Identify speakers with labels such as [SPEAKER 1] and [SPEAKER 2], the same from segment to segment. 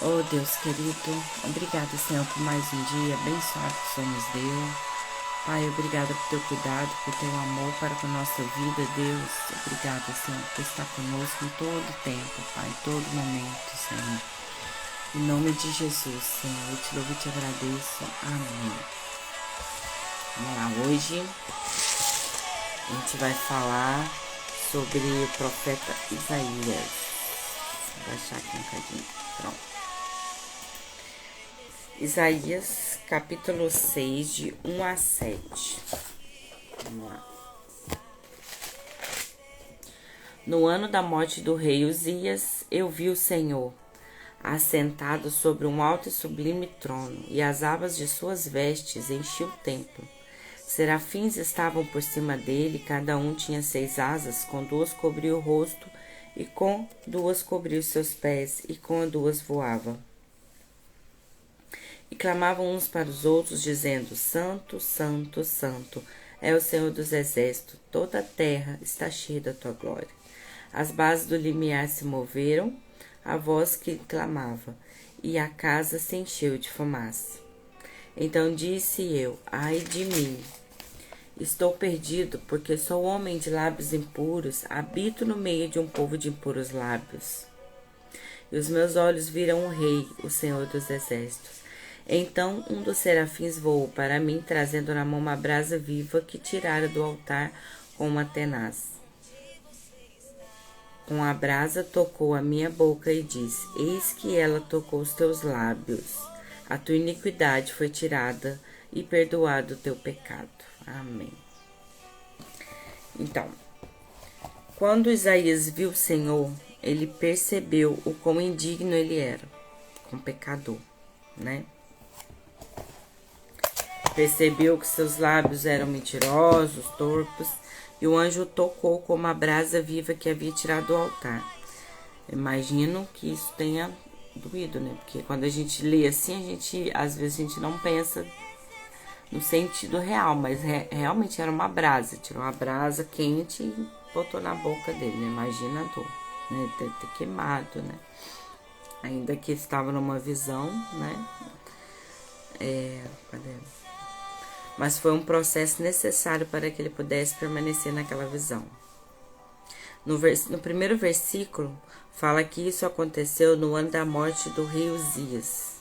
[SPEAKER 1] Oh Deus querido, obrigada, Senhor, por mais um dia abençoado que o Senhor nos deu. Pai, obrigada por teu cuidado, por teu amor para com a nossa vida, Deus. Obrigada, Senhor, por estar conosco em todo tempo, Pai, em todo momento, Senhor. Em nome de Jesus, Senhor, eu te louvo e te agradeço. Amém. Vamos lá, hoje a gente vai falar sobre o profeta Isaías. Vou baixar aqui um bocadinho. Pronto. Isaías, capítulo 6, de 1 a 7. Vamos lá. No ano da morte do rei Uzias, eu vi o Senhor, assentado sobre um alto e sublime trono, e as abas de suas vestes enchiam o templo. Serafins estavam por cima dele, cada um tinha 6 asas, com 2 cobria o rosto, e com 2 cobria os seus pés, e com 2 voava. E clamavam uns para os outros, dizendo: Santo, Santo, Santo é o Senhor dos Exércitos, toda a terra está cheia da tua glória. As bases do limiar se moveram, a voz que clamava, e a casa se encheu de fumaça. Então disse eu: Ai de mim! Estou perdido, porque sou homem de lábios impuros, habito no meio de um povo de impuros lábios. E os meus olhos viram o Rei, o Senhor dos Exércitos. Então um dos serafins voou para mim, trazendo na mão uma brasa viva que tirara do altar com uma tenaz. Com a brasa tocou a minha boca e disse: Eis que ela tocou os teus lábios. A tua iniquidade foi tirada e perdoado o teu pecado. Amém. Então, quando Isaías viu o Senhor, ele percebeu o quão indigno ele era, como pecador, né? Percebeu que seus lábios eram mentirosos, torpes, e o anjo tocou com uma brasa viva que havia tirado do altar. Imagino que isso tenha doído, né? Porque quando a gente lê assim, às vezes a gente não pensa no sentido real, mas realmente era uma brasa. Tirou uma brasa quente e botou na boca dele, né? Imagina a dor, né? Ter queimado, né? Ainda que estava numa visão, né? Mas foi um processo necessário para que ele pudesse permanecer naquela visão. No primeiro versículo, fala que isso aconteceu no ano da morte do rei Uzias.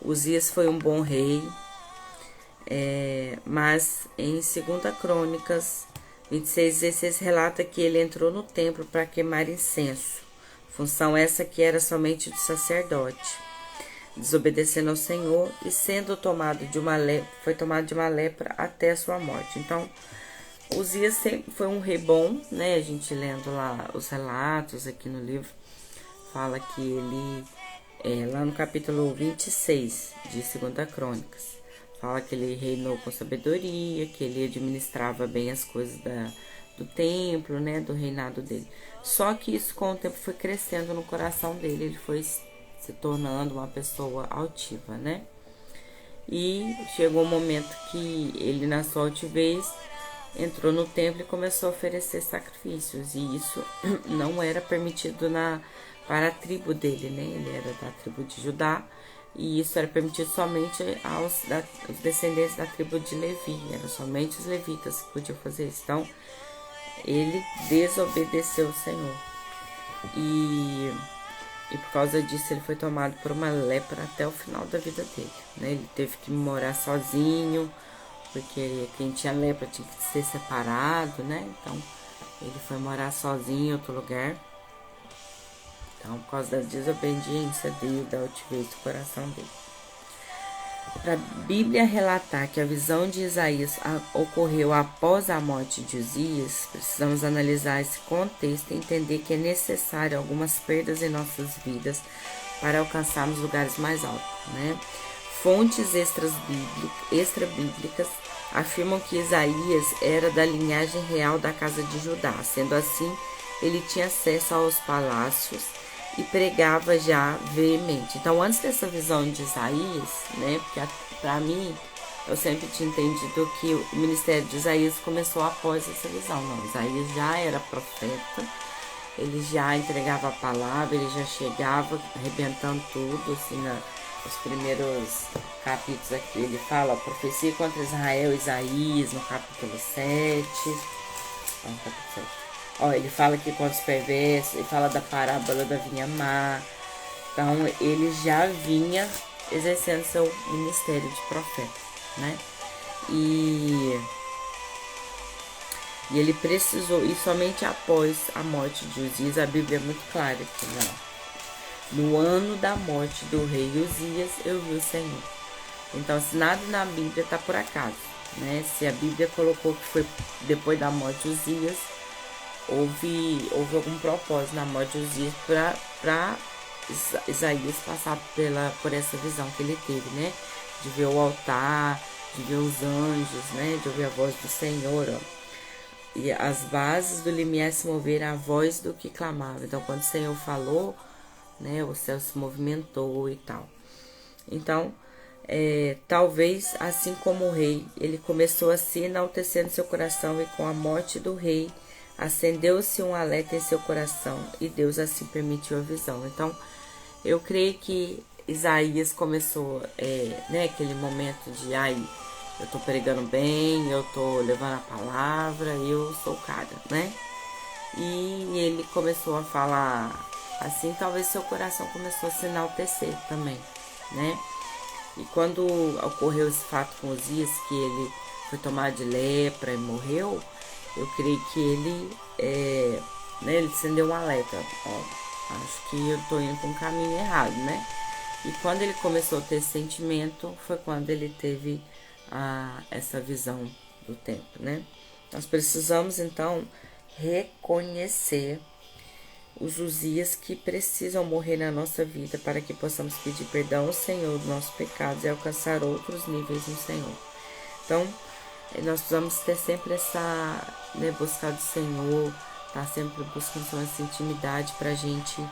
[SPEAKER 1] Uzias foi um bom rei, mas em 2 Crônicas 26:16 relata que ele entrou no templo para queimar incenso, função essa que era somente do sacerdote, desobedecendo ao Senhor e sendo tomado de uma lepra, foi tomado de uma lepra até a sua morte. Então, Uzias sempre foi um rei bom, né? A gente lendo lá os relatos aqui no livro, fala que ele, lá no capítulo 26 de 2 Crônicas, fala que ele reinou com sabedoria, que ele administrava bem as coisas do templo, né? Do reinado dele. Só que isso com o tempo foi crescendo no coração dele, ele foi se tornando uma pessoa altiva, né? E chegou um momento que ele, na sua altivez, entrou no templo e começou a oferecer sacrifícios. E isso não era permitido para a tribo dele, né? Ele era da tribo de Judá. E isso era permitido somente aos descendentes da tribo de Levi. Eram somente os levitas que podiam fazer isso. Então, ele desobedeceu o Senhor. E por causa disso ele foi tomado por uma lepra até o final da vida dele, né? Ele teve que morar sozinho, porque quem tinha lepra tinha que ser separado, né? Então ele foi morar sozinho em outro lugar. Então, por causa da desobediência dele, da altivez do coração dele. Para a Bíblia relatar que a visão de Isaías ocorreu após a morte de Uzias, precisamos analisar esse contexto e entender que é necessário algumas perdas em nossas vidas para alcançarmos lugares mais altos, né? Fontes extra-bíblicas afirmam que Isaías era da linhagem real da casa de Judá. Sendo assim, ele tinha acesso aos palácios e pregava já veemente. Então, antes dessa visão de Isaías, né, porque para mim, eu sempre tinha entendido que o ministério de Isaías começou após essa visão. Não, Isaías já era profeta ele já entregava a palavra, ele já chegava arrebentando tudo, assim, nos primeiros capítulos aqui. Ele fala a profecia contra Israel, Isaías, no capítulo 7. Ó, ele fala aqui contra os perversos, ele fala da parábola da vinha má. Então, ele já vinha exercendo seu ministério de profeta, né? E ele precisou, e somente após a morte de Uzias, a Bíblia é muito clara aqui, não. No ano da morte do rei Uzias, eu vi o Senhor. Então, se nada na Bíblia está por acaso, né? Se a Bíblia colocou que foi depois da morte de Uzias, houve algum propósito na morte de Uzias para Isaías passar por essa visão que ele teve, né? De ver o altar, de ver os anjos, né? De ouvir a voz do Senhor, ó. E as bases do limiar se moveram à voz do que clamava. Então, quando o Senhor falou, né? O céu se movimentou e tal. Então, talvez, assim como o rei, ele começou a se enaltecer no seu coração, e com a morte do rei, acendeu-se um alerta em seu coração, e Deus assim permitiu a visão. Então, eu creio que Isaías começou, né, aquele momento de, eu tô pregando bem, eu tô levando a palavra, eu sou o cara, né? E ele começou a falar assim, talvez seu coração começou a se enaltecer também, né? E quando ocorreu esse fato com Uzias, que ele foi tomado de lepra e morreu, eu creio que ele, né, ele acendeu um alerta. Ó, acho que eu tô indo para um caminho errado, né? E quando ele começou a ter esse sentimento, foi quando ele teve essa visão do tempo, né? Nós precisamos, então, reconhecer os Uzias que precisam morrer na nossa vida para que possamos pedir perdão ao Senhor dos nossos pecados e alcançar outros níveis no Senhor. Então, nós precisamos ter sempre né, buscar do Senhor, tá sempre buscando essa intimidade para a gente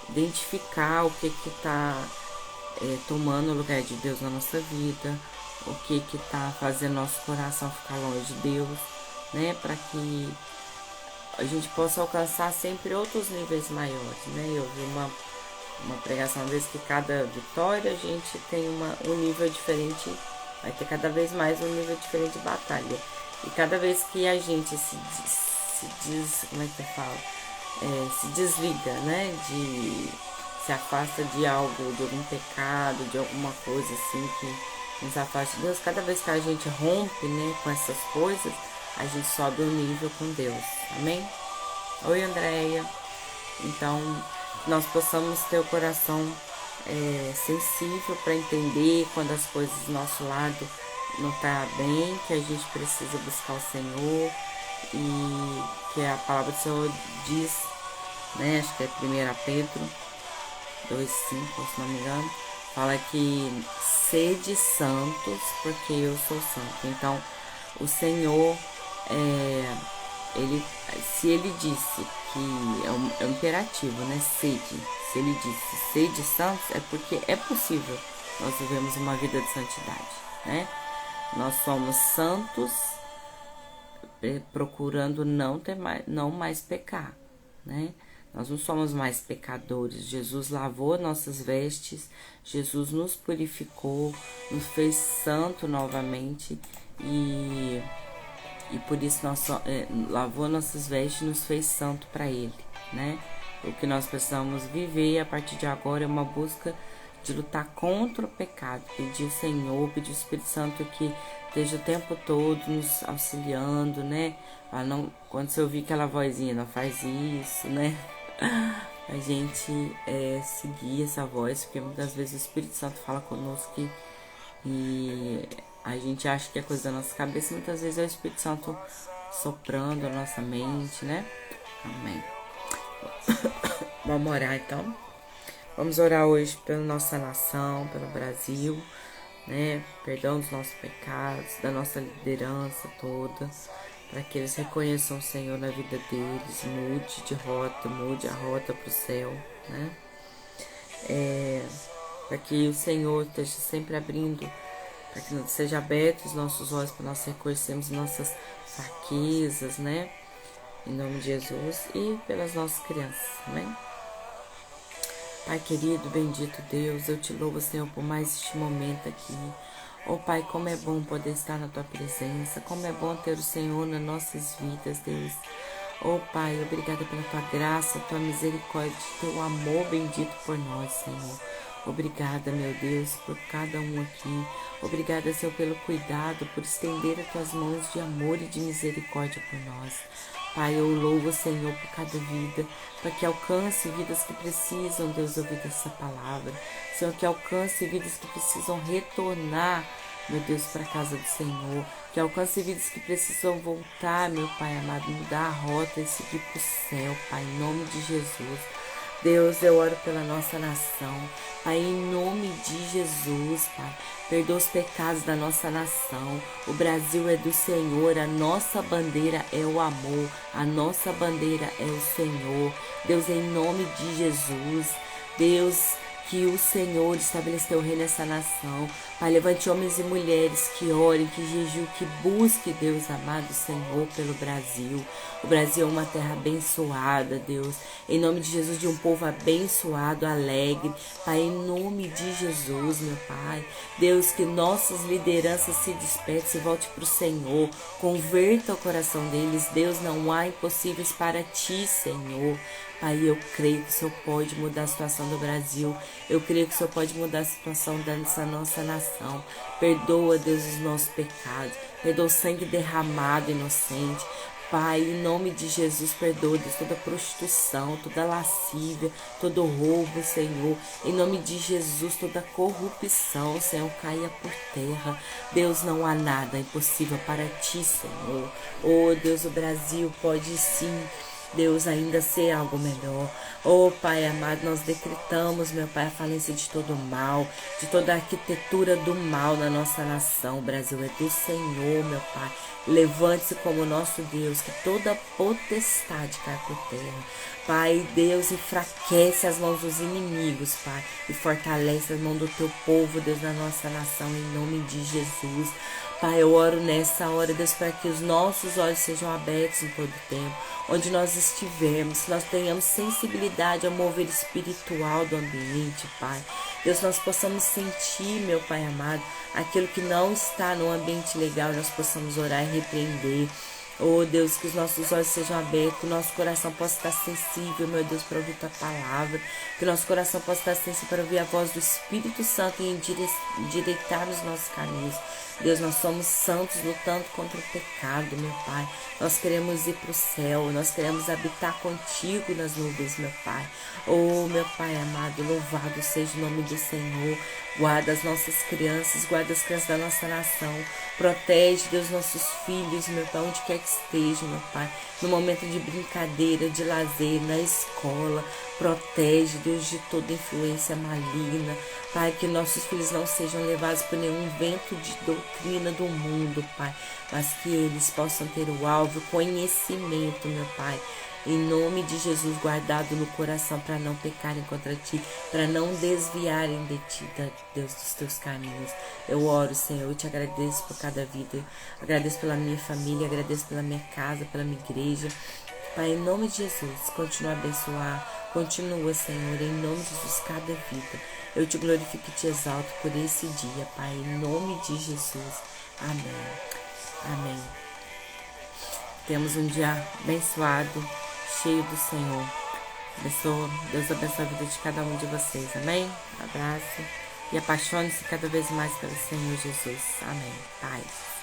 [SPEAKER 1] identificar o que está tomando o lugar de Deus na nossa vida, o que está fazendo nosso coração ficar longe de Deus, né, para que a gente possa alcançar sempre outros níveis maiores, né? Eu vi uma pregação uma vez que cada vitória a gente tem um nível diferente, vai ter cada vez mais um nível diferente de batalha. E cada vez que a gente como é que eu falo? Se desliga, né? Se afasta de algo, de algum pecado, de alguma coisa assim que nos afasta de Deus. Cada vez que a gente rompe, né, com essas coisas, a gente sobe o nível com Deus, amém? Oi, Andréia. Então, nós possamos ter o coração sensível para entender quando as coisas do nosso lado não tá bem, que a gente precisa buscar o Senhor, e que a palavra do Senhor diz, né, acho que é 1 Pedro 2,5, se não me engano, fala que sede santos, porque eu sou santo. Então, o Senhor, se ele disse que é um imperativo, né? Sede. Se ele disse sede santos, é porque é possível nós vivemos uma vida de santidade, né? Nós somos santos, procurando não mais pecar, né? Nós não somos mais pecadores. Jesus lavou nossas vestes, Jesus nos purificou, nos fez santo novamente, e por isso lavou nossas vestes e nos fez santo para Ele, né? O que nós precisamos viver a partir de agora é uma busca de lutar contra o pecado, pedir o Senhor, pedir o Espírito Santo que esteja o tempo todo nos auxiliando, né? Quando você ouvir aquela vozinha, não faz isso, né? A gente seguir essa voz, porque muitas vezes o Espírito Santo fala conosco e a gente acha que é coisa da nossa cabeça, muitas vezes é o Espírito Santo soprando a nossa mente, né? Amém. Vamos orar então. Vamos orar hoje pela nossa nação, pelo Brasil, né? Perdão dos nossos pecados, da nossa liderança toda, para que eles reconheçam o Senhor na vida deles, mude a rota para o céu, né? Para que o Senhor esteja sempre abrindo, para que seja aberto os nossos olhos para nós reconhecermos nossas fraquezas, né? Em nome de Jesus e pelas nossas crianças, amém? Pai querido, bendito Deus, eu te louvo, Senhor, por mais este momento aqui. Oh Pai, como é bom poder estar na Tua presença, como é bom ter o Senhor nas nossas vidas, Deus. Oh Pai, obrigada pela Tua graça, Tua misericórdia, Teu amor bendito por nós, Senhor. Obrigada, meu Deus, por cada um aqui. Obrigada, Senhor, pelo cuidado, por estender as Tuas mãos de amor e de misericórdia por nós. Pai, eu louvo, Senhor, por cada vida, para que alcance vidas que precisam, Deus, ouvir essa palavra. Senhor, que alcance vidas que precisam retornar, meu Deus, para a casa do Senhor. Que alcance vidas que precisam voltar, meu Pai amado, mudar a rota e seguir para o céu, Pai, em nome de Jesus. Deus, eu oro pela nossa nação, Pai, em nome de Jesus, Pai, perdoa os pecados da nossa nação. O Brasil é do Senhor, a nossa bandeira é o amor, a nossa bandeira é o Senhor. Deus, em nome de Jesus, Deus, que o Senhor estabeleceu o reino nessa nação. Pai, levante homens e mulheres que orem, que jejuem, que busquem, Deus amado, Senhor, pelo Brasil. O Brasil é uma terra abençoada, Deus. Em nome de Jesus, de um povo abençoado, alegre. Pai, em nome de Jesus, meu Pai. Deus, que nossas lideranças se despertem, se volte para o Senhor. Converta o coração deles. Deus, não há impossíveis para ti, Senhor. Pai, eu creio que o Senhor pode mudar a situação do Brasil. Eu creio que o Senhor pode mudar a situação dessa nossa nação. Perdoa, Deus, os nossos pecados. Perdoa o sangue derramado, inocente. Pai, em nome de Jesus, perdoa, Deus, toda prostituição, toda lascívia, todo roubo, Senhor. Em nome de Jesus, toda corrupção, Senhor, caia por terra. Deus, não há nada impossível para ti, Senhor. Oh, Deus, o Brasil pode sim, Deus, ainda ser algo melhor. Oh, Pai amado, nós decretamos, meu Pai, a falência de todo o mal, de toda a arquitetura do mal na nossa nação. O Brasil é do Senhor, meu Pai. Levante-se como nosso Deus, que toda potestade caia por terra. Pai, Deus, enfraquece as mãos dos inimigos, Pai, e fortalece as mãos do teu povo, Deus, na nossa nação, em nome de Jesus. Pai, eu oro nessa hora, Deus, para que os nossos olhos sejam abertos em todo o tempo. Onde nós estivermos, nós tenhamos sensibilidade ao mover espiritual do ambiente, Pai. Deus, nós possamos sentir, meu Pai amado, aquilo que não está no ambiente legal, nós possamos orar e repreender. Oh, Deus, que os nossos olhos sejam abertos, que o nosso coração possa estar sensível, meu Deus, para ouvir Tua palavra, que o nosso coração possa estar sensível para ouvir a voz do Espírito Santo e endireitar os nossos caminhos. Deus, nós somos santos lutando contra o pecado, meu Pai. Nós queremos ir para o céu, nós queremos habitar contigo nas nuvens, meu Pai. Oh, meu Pai amado, louvado seja o nome do Senhor. Guarda as nossas crianças, guarda as crianças da nossa nação. Protege, Deus, nossos filhos, meu Pai, onde quer que estejam, meu Pai. No momento de brincadeira, de lazer, na escola. Protege, Deus, de toda influência maligna. Pai, que nossos filhos não sejam levados por nenhum vento de doutrina do mundo, Pai. Mas que eles possam ter o alvo, o conhecimento, meu Pai. Em nome de Jesus, guardado no coração para não pecarem contra Ti, para não desviarem de Ti, Deus, dos Teus caminhos. Eu oro, Senhor, eu Te agradeço por cada vida, agradeço pela minha família, agradeço pela minha casa, pela minha igreja. Pai, em nome de Jesus, continua a abençoar, continua, Senhor, em nome de Jesus, cada vida. Eu Te glorifico e Te exalto por esse dia, Pai, em nome de Jesus. Amém. Amém. Temos um dia abençoado, cheio do Senhor. Deus abençoe a vida de cada um de vocês. Amém? Abraço. E apaixone-se cada vez mais pelo Senhor Jesus. Amém. Paz.